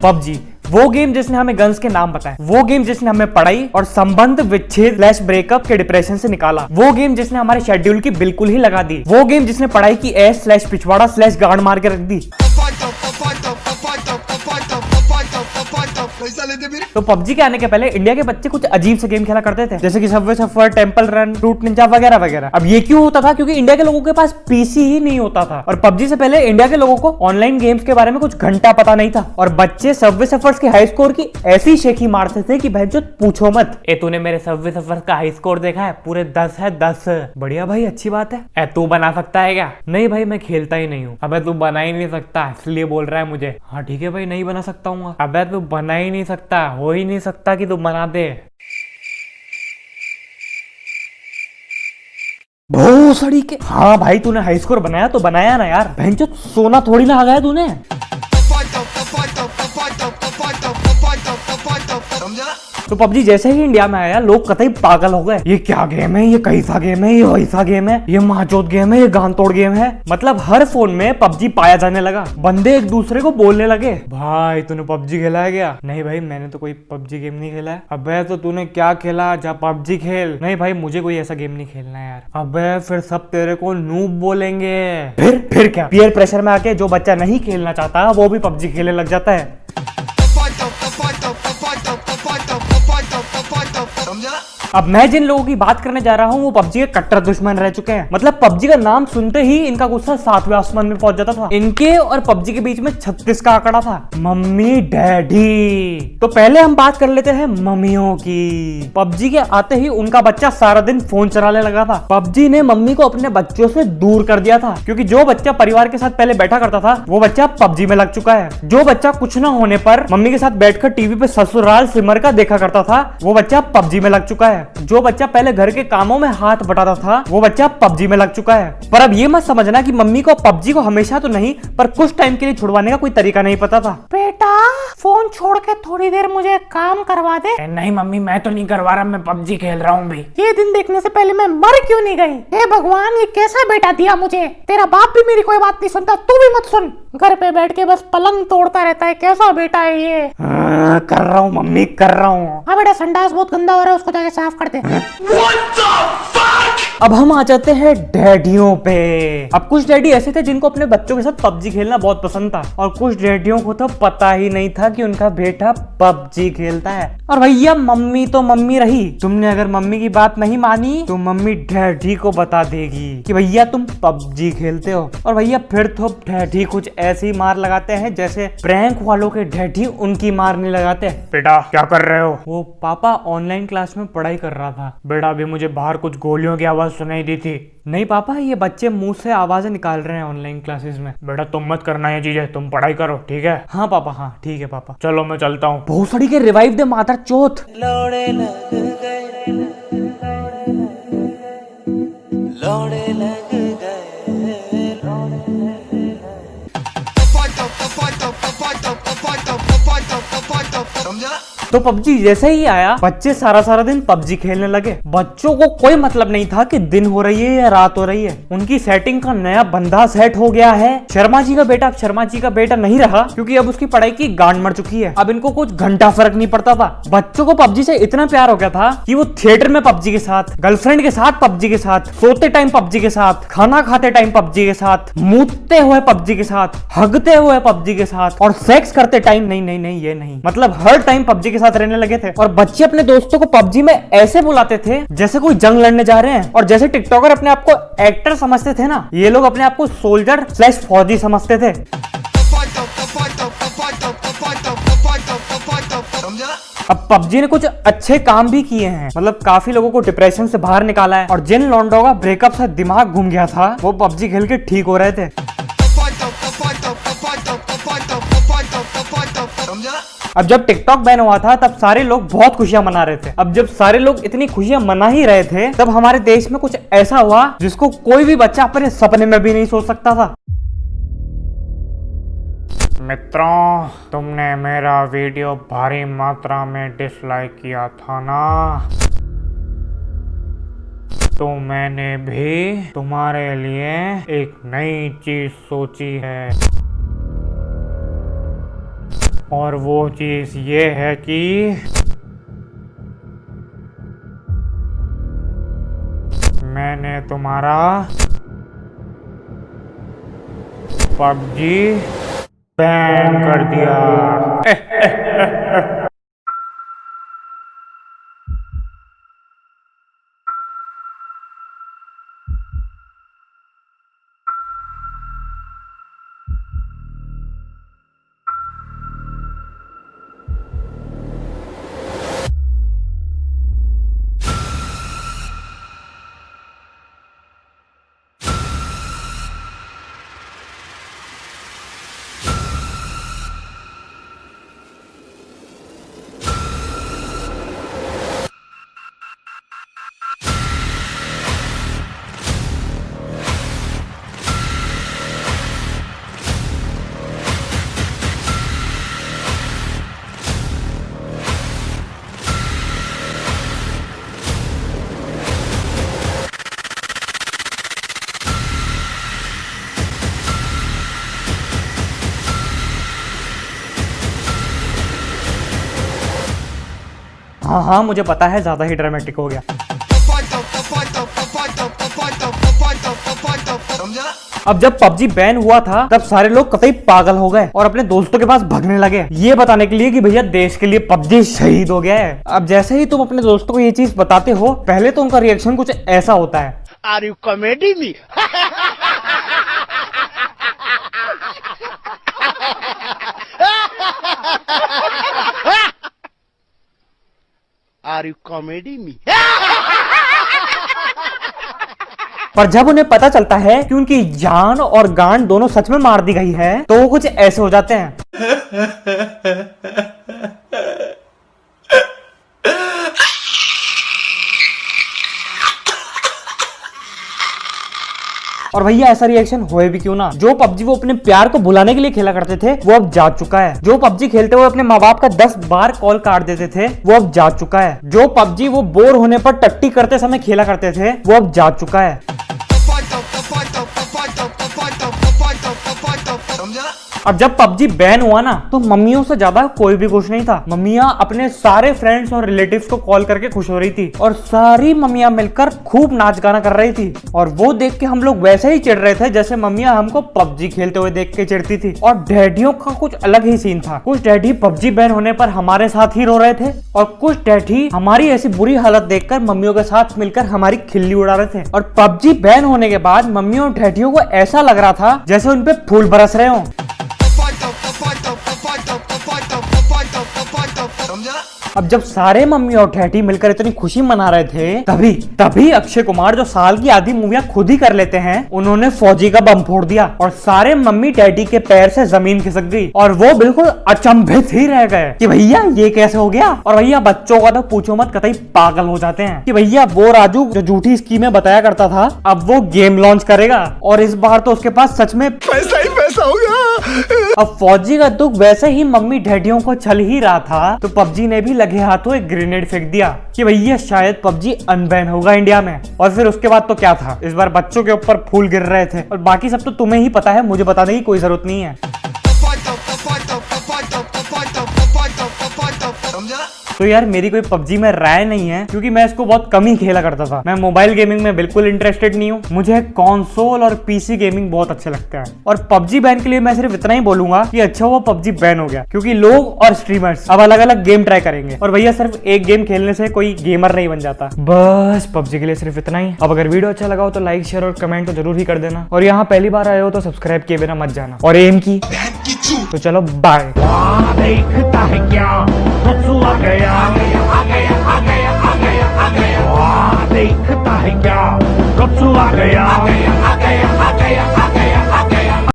PUBG, वो game जिसने हमें गन्स के नाम बताए, वो गेम जिसने हमें पढ़ाई और संबंध विच्छेद स्लैश ब्रेकअप के डिप्रेशन से निकाला, वो गेम जिसने हमारे शेड्यूल की बिल्कुल ही लगा दी, वो गेम जिसने पढ़ाई की एस स्लैश पिछवाड़ा स्लैश गांड मार के रख दी। तो पबजी के आने के पहले इंडिया के बच्चे कुछ अजीब से गेम खेला करते थे, जैसे कि सबवे सफर, टेंपल रन, फ्रूट निंजा वगैरह वगैरह। अब ये क्यों होता था? क्योंकि इंडिया के लोगों के पास पीसी ही नहीं होता था, और पबजी से पहले इंडिया के लोगों को ऑनलाइन गेम्स के बारे में कुछ घंटा पता नहीं था, और बच्चे सबवे सफर्स के हाई स्कोर की ऐसी शेखी मारते थे कि भैंचोद पूछो मत। ए तूने मेरे सबवे सफर्स का हाई स्कोर देखा है? पूरे 10 है 10। बढ़िया भाई, अच्छी बात है। ए तू बना सकता है क्या? नहीं भाई, मैं खेलता ही नहीं हूँ। अबे तू बना ही नहीं सकता इसलिए बोल रहा है मुझे? हाँ ठीक है भाई, नहीं बना सकता हूँ। अबे तू बना ही नहीं सकता, हो ही नहीं सकता कि तू बना दे। भोसड़ी के। हाँ भाई, तूने हाई स्कोर बनाया तो बनाया ना यार, भैंचोद सोना थोड़ी ना आ गया तूने। तो पबजी जैसे ही इंडिया में आया, लोग कतई पागल हो गए। ये क्या गेम है? ये कैसा गेम है? ये वैसा गेम है? ये महाचोद गेम है? ये गान तोड़ गेम है? मतलब हर फोन में पबजी पाया जाने लगा। बंदे एक दूसरे को बोलने लगे, भाई तूने पबजी खेला है क्या? नहीं भाई, मैंने तो कोई पबजी गेम नहीं खेला है। अबे तो तूने क्या खेला? जा पबजी खेल। नहीं भाई, मुझे कोई ऐसा गेम नहीं खेलना है यार। अबे फिर सब तेरे को नूब बोलेंगे। फिर क्या? पीयर प्रेशर में आके जो बच्चा नहीं खेलना चाहता वो भी पबजी खेलने लग जाता है। अब मैं जिन लोगों की बात करने जा रहा हूँ वो पबजी के कट्टर दुश्मन रह चुके हैं। मतलब पबजी का नाम सुनते ही इनका गुस्सा 7वें आसमान में पहुंच जाता था। इनके और पबजी के बीच में 36 का आंकड़ा था, मम्मी डैडी। तो पहले हम बात कर लेते हैं मम्मियों की। पबजी के आते ही उनका बच्चा सारा दिन फोन चलाने लगा था। पबजी ने मम्मी को अपने बच्चों से दूर कर दिया था, क्योंकि जो बच्चा परिवार के साथ पहले बैठा करता था वो बच्चा पबजी में लग चुका है। जो बच्चा कुछ ना होने पर मम्मी के साथ बैठकर टीवी पे ससुराल सिमर का देखा करता था वो बच्चा पबजी में लग चुका है। जो बच्चा पहले घर के कामों में हाथ बटाता था वो बच्चा पबजी में लग चुका है। पर अब ये मत समझना कि मम्मी को पबजी को हमेशा तो नहीं पर कुछ टाइम के लिए छुड़वाने का कोई तरीका नहीं पता था। बेटा फोन छोड़ के थोड़ी देर मुझे काम करवा दे। नहीं मम्मी, मैं तो नहीं करवा रहा, मैं पबजी खेल रहा हूँ। ये दिन देखने से पहले मैं मर क्यों नहीं गई? हे भगवान, ये कैसा बेटा दिया मुझे? तेरा बाप भी मेरी कोई बात नहीं सुनता, तू भी मत सुन। घर पे बैठ के बस पलंग तोड़ता रहता है, कैसा बेटा है ये? कर रहा हूँ मम्मी, कर रहा हूँ। हाँ बेटा, संडास बहुत गंदा हो रहा है, उसको जाके साफ कर दे। अब हम आ जाते हैं डैडियों पे। अब कुछ डैडी ऐसे थे जिनको अपने बच्चों के साथ पबजी खेलना बहुत पसंद था, और कुछ डैडियों को तो पता ही नहीं था कि उनका बेटा पबजी खेलता है। और भैया मम्मी तो मम्मी रही, तुमने अगर मम्मी की बात नहीं मानी तो मम्मी डैडी को बता देगी कि भैया तुम पबजी खेलते हो। और भैया फिर तो डैडी कुछ ऐसी मार लगाते हैं जैसे प्रैंक वालों के डैडी उनकी मार नहीं लगाते। बेटा क्या कर रहे हो? वो पापा ऑनलाइन क्लास में पढ़ाई कर रहा था। बेटा अभी मुझे बाहर कुछ गोलियों की आवाज सुनाई दी थी। नहीं पापा, ये बच्चे मुंह से आवाजें निकाल रहे हैं ऑनलाइन क्लासेस में। बेटा तुम मत करना ये चीजें, तुम पढ़ाई करो, ठीक है? हाँ पापा, हाँ ठीक है पापा। चलो मैं चलता हूँ। भोसड़ी के रिवाइव दे माता चौथ। तो पबजी जैसे ही आया, बच्चे सारा दिन पबजी खेलने लगे। बच्चों को कोई मतलब नहीं था कि दिन हो रही है या रात हो रही है। उनकी सेटिंग का नया बंदा सेट हो गया है। शर्मा जी का बेटा अब शर्मा जी का बेटा नहीं रहा, क्योंकि अब उसकी पढ़ाई की गांड मर चुकी है। अब इनको कुछ घंटा फर्क नहीं पड़ता था। बच्चों को पबजी से इतना प्यार हो गया था कि वो थिएटर में पबजी के साथ, गर्लफ्रेंड के साथ पबजी के साथ, सोते टाइम पबजी के साथ, खाना खाते टाइम पबजी के साथ, मूतते हुए पबजी के साथ, हगते हुए पबजी के साथ, और सेक्स करते टाइम नहीं ये नहीं, मतलब हर टाइम पबजी के साथ रहने लगे थे। और बच्चे अपने दोस्तों को पबजी में ऐसे बुलाते थे जैसे कोई जंग लड़ने जा रहे हैं। और जैसे टिकटॉकर अपने आप को एक्टर समझते थे ना, ये लोग अपने आप को सोल्जर स्लैश फौजी समझते थे। अब पबजी ने कुछ अच्छे काम भी किए हैं, मतलब काफी लोगों को डिप्रेशन से बाहर निकाला है। और जिन लौंडों का ब्रेकअप से दिमाग घूम गया था वो पबजी खेल के ठीक हो रहे थे। अब जब टिकटॉक बैन हुआ था तब सारे लोग बहुत खुशियां मना रहे थे। अब जब सारे लोग इतनी खुशियां मना ही रहे थे तब हमारे देश में कुछ ऐसा हुआ जिसको कोई भी बच्चा अपने सपने में भी नहीं सोच सकता था। मित्रों, तुमने मेरा वीडियो भारी मात्रा में डिसलाइक किया था ना, तो मैंने भी तुम्हारे लिए एक नई चीज सोची है। और वो चीज ये है कि मैंने तुम्हारा पबजी बैन कर दिया। हाँ हाँ, मुझे पता है ज्यादा ही ड्रामेटिक हो गया। अब जब पबजी बैन हुआ था तब सारे लोग कतई पागल हो गए और अपने दोस्तों के पास भागने लगे ये बताने के लिए कि भैया देश के लिए पबजी शहीद हो गया है। अब जैसे ही तुम अपने दोस्तों को ये चीज बताते हो पहले तो उनका रिएक्शन कुछ ऐसा होता है। Are you comedy me? Are you comedy me? पर जब उन्हें पता चलता है कि उनकी जान और गांड दोनों सच में मार दी गई है तो वो कुछ ऐसे हो जाते हैं। और भैया ऐसा रिएक्शन होए भी क्यों ना। जो पबजी वो अपने प्यार को भुलाने के लिए खेला करते थे वो अब जा चुका है। जो पबजी खेलते हुए अपने माँ बाप का 10 बार कॉल काट देते थे वो अब जा चुका है। जो पबजी वो बोर होने पर टट्टी करते समय खेला करते थे वो अब जा चुका है। अब जब पबजी बैन हुआ ना तो मम्मियों से ज्यादा कोई भी खुश नहीं था। मम्मियां अपने सारे फ्रेंड्स और रिलेटिव्स को कॉल करके खुश हो रही थी और सारी मम्मियां मिलकर खूब नाच गाना कर रही थी। और वो देख के हम लोग वैसे ही चिढ़ रहे थे जैसे मम्मियां हमको पबजी खेलते हुए देख के चिढ़ती थी। और डैडियों का कुछ अलग ही सीन था। कुछ डैडी पबजी बैन होने पर हमारे साथ ही रो रहे थे और कुछ डैडी हमारी ऐसी बुरी हालत देखकर मम्मियों के साथ मिलकर हमारी खिल्ली उड़ा रहे थे। और पबजी बैन होने के बाद मम्मियों और डैडियों को ऐसा लग रहा था जैसे उनपे फूल बरस रहे हो। अब जब सारे मम्मी और डैडी मिलकर इतनी खुशी मना रहे थे तभी अक्षय कुमार जो साल की आधी मूवियां खुद ही कर लेते हैं उन्होंने फौजी का बम फोड़ दिया और सारे मम्मी डैडी के पैर से जमीन खिसक गई और वो बिल्कुल अचंभित ही रह गए कि भैया ये कैसे हो गया। और भैया बच्चों का तो पूछो मत, कतई पागल हो जाते हैं कि भैया वो राजू जो झूठी स्कीमें बताया करता था अब वो गेम लॉन्च करेगा और इस बार तो उसके पास सच में पैसा ही पैसा होगा। अब फौजी का दुख वैसे ही मम्मी डैडियों को चल ही रहा था तो पबजी ने भी लगे हाथों एक ग्रेनेड फेंक दिया कि भैया शायद पबजी अनबैन होगा इंडिया में। और फिर उसके बाद तो क्या था, इस बार बच्चों के ऊपर फूल गिर रहे थे और बाकी सब तो तुम्हें ही पता है, मुझे बताने की कोई जरूरत नहीं है। तो यार मेरी कोई पबजी में राय नहीं है क्योंकि मैं इसको बहुत कम ही खेला करता था। मैं मोबाइल गेमिंग में बिल्कुल इंटरेस्टेड नहीं हूँ। मुझे कंसोल और पीसी गेमिंग बहुत अच्छे लगते हैं। और पबजी बैन के लिए मैं सिर्फ इतना ही बोलूंगा कि अच्छा हुआ पबजी बैन हो गया क्योंकि लोग और स्ट्रीमर्स अब अलग अलग गेम ट्राई करेंगे और भैया सिर्फ एक गेम खेलने से कोई गेमर नहीं बन जाता। बस पबजी के लिए सिर्फ इतना ही। अब अगर वीडियो अच्छा लगा हो तो लाइक शेयर और कमेंट तो जरूर ही कर देना और यहाँ पहली बार आए हो तो सब्सक्राइब किए बिना मत जाना और एम की। तो चलो बाय। देखता है क्या, गया